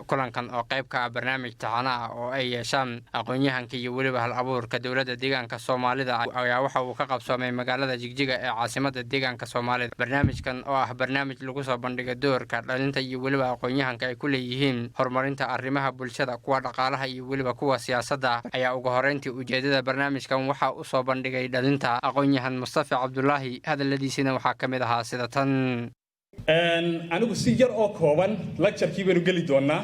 kulankan oo qayb ka ah barnaamij taxane ah oo ay yeeshaan aqoon-yahanka iyo weliba hal-abuurka dowladda deegaanka Soomaalida ayaa waxa uu ka qabsoomay magaalada Jigjiga ee caasimadda deegaanka Soomaalida. barnaamijkan oo ah barnaamij lagu soo bandhigay doorka dhalinta iyo weliba aqoon-yahanka ay ku leeyihiin horumarinta arrimaha bulshada, kuwa dhaqaalaha iyo weliba kuwa siyaasadda ayaa ugu horeyntii ujeedada barnaamijkan waxa uu soo bandhigay dhalinta aqoon-yahan Mustafa Cabdullaahi. hadaladiisina waxaa ka mid ahaa sida tan: anigu si yar oo kooban lecture-kii baynu geli doonaa,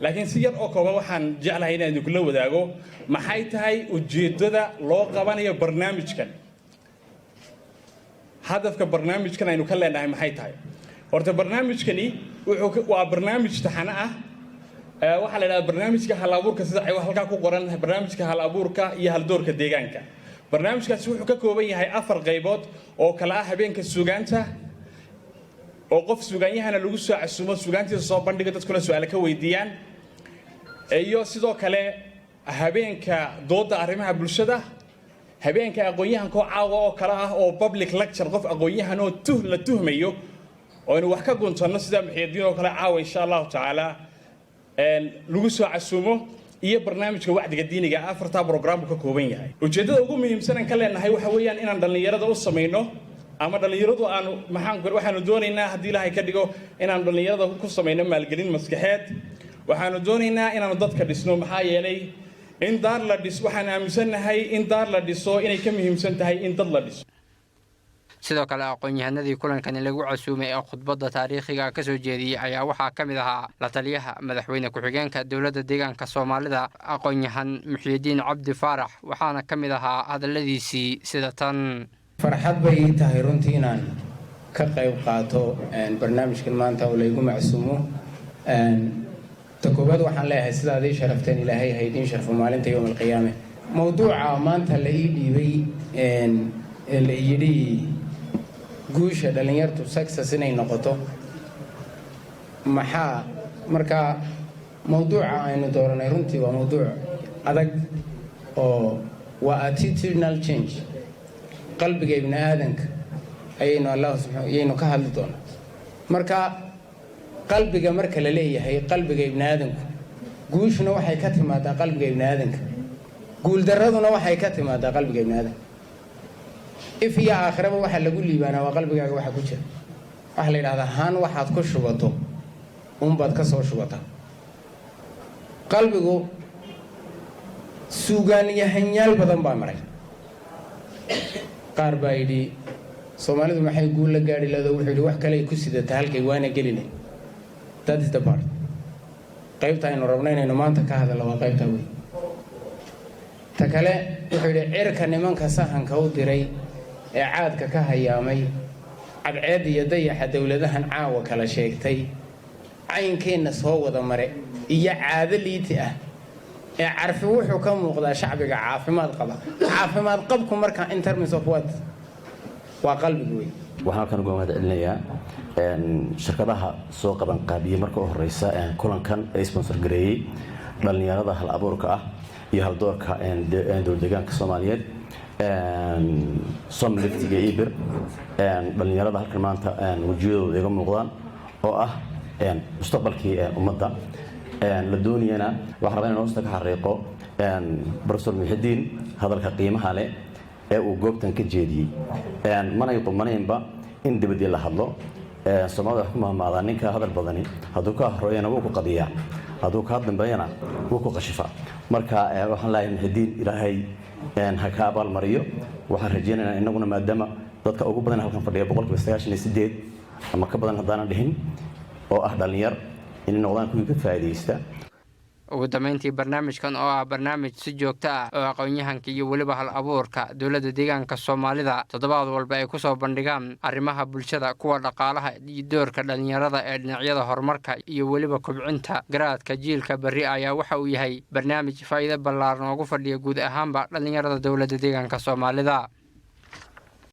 laakiin si yar oo kooban waxaan jeclahay inaan idinku wadaago maxay tahay ujeedada loo qabanayo barnaamijkan. hadafka barnaamijkan aynu ka leenahay maxay tahay? horta barnaamijkani waa barnaamij taxane ah. waxaa la yidhahdaa barnaamijka hal-abuurka, sida halkaa ku qoran, barnaamijka hal-abuurka iyo haldoorka deegaanka. barnaamijkaasi wuxuu ka kooban yahay 4 qaybood oo kala ah habeenka suugaanta, oo qof suugaanyahana lagu soo casuumo, suugaantiisa soo bandhiga, dadkuna su'aalo ka weydiiyaan, iyo sidoo kale habeenka dooda arrimaha bulshada, habeenka aqoon-yahanka oo caawa oo kala ah oo public lecture, qof aqoon-yahan oo la tuhmayo oo inuu wax ka guntanno sida Muxyidiin oo kale caawa insha Allah tacaala lagu soo casuumo, iyo barnaamijka wacdiga diiniga. 4 program ka kooban yahay. ujeedada ugu muhiimsan aan ka leenahay waxa weeyaan inaan dhalinyarada u sameeyno ama dhalinyaradu waxaanu doonaynaa haddii Ilaahay ka dhigo inaan dhalinyarada ku sameeyno maalgelin maskaxeed. waxaanu doonaynaa inaanu dadka dhisno, maxaa yeelay in daar la dhiso, waxaan aaminsanahay in daar la dhiso inay ka muhiimsan tahay in dad la dhiso. sidoo kale aqoon-yahanadii kulankani lagu casuumay ee khudbadda taariikhiga ka soo jeediyay ayaa waxaa ka mid ahaa la taliyaha madaxweyne ku-xigeenka dowladda deegaanka Soomaalida, aqoon-yahan Muxyidiin Cabdi Faarax, waxaana ka mid ahaa hadaladiisii sida tan: farxad bay tahay runtii inaan ka qayb qaato barnaamijkan maanta oo laygu macsuumo. ta koobaad waxaan leeyahay sidaad ii sharafteen, ilaahay ha idiin sharfo maalinta yawm alqiyaame. mawduuca maanta la ii dhiibay la yidhi guusha dhalinyartu success inay noqoto, maxaa markaa mawduuca aynu dooranay runtii waa mawduuc adag oo waa attitudinal change. qalbiga ibni aadanka ayaynu ka hadli doonaa. marka qalbiga marka la leeyahay qalbiga ibni aadanku, guushuna waxay ka timaadaa qalbiga ibni aadanka, guuldaraduna waxay ka timaadaa qalbiga ibni aadanka. if iyo aakhiraba waxa lagu liibaanaa waa qalbigaaga waxa ku jira. waxa la yidhahdaa haan waxaad ku shubato unbaad ka soo shubataa. qalbigu suugaanyahanyaal badan baa maray. qaar baa yidhi Soomaalidu maxay guul la gaadhi lahayd, wuxuu yidhi wax kale ay ku sidataa halkay waana gelinay. that is the part. qaybta aynu rabno inaynu maanta ka hadalno waa qaybta weyn. ta kale wuxuu yidhi cirka nimanka sahanka u diray ee caadka ka hayaamay, cadceed iyo dayaxa dowladahan caawa kala sheegtay, caynkeenna soo wada mare iyo caado liiti ah ee carfi wuxuu ka muuqdaa shacbiga caafimaad qaba. caafimaad qabku marka in terms of what waa qalbiga weyn. waxaan halkan uga mahad celinayaa shirkadaha soo qaban qaabiyey marka u horeysa kulankan ay sponsor gareeyay dhalinyarada hal-abuurka ah iyo haldoorka dowladda deegaanka Soomaaliyeed, Somliftiga Ibir. dhalinyarada halkan maanta wajiyadooda iga muuqdaan oo ah mustaqbalkii ummadda. la doonayana waxaan rabaa inaan hoosta ka xariiqo Professor Muxyidiin hadalka qiimaha leh ee uu goobtan ka jeediyey. manay dumanaynba in dibadii la hadlo. Soomaalida wax ku mahmaada ninka hadal badani hadduu ka horreeyana wuu ku qadiyaa, hadduu ka dambeeyana wuu ku qashifaa. marka waxaan leeyahay Muxyidiin ilaahay ha ka abaal mariyo. waxaan rajaynaynaa innaguna maadaama dadka ugu badan halkan fadhiya 98% ama ka badan haddaanan dhihin oo ah dhalinyar, inay noqdaan kuwii ka faa'iidaysta. ugu dambeyntii barnaamijkan oo ah barnaamij si joogto ah oo aqoon-yahanka iyo weliba hal-abuurka dowladda deegaanka Soomaalida toddobaad walba ay ku soo bandhigaan arrimaha bulshada, kuwa dhaqaalaha iyo doorka dhalinyarada ee dhinacyada horumarka iyo weliba kobcinta garaadka jiilka berri ayaa waxa uu yahay barnaamij faa'iido ballaaran ugu fadhiya guud ahaanba dhalinyarada dowladda deegaanka Soomaalida.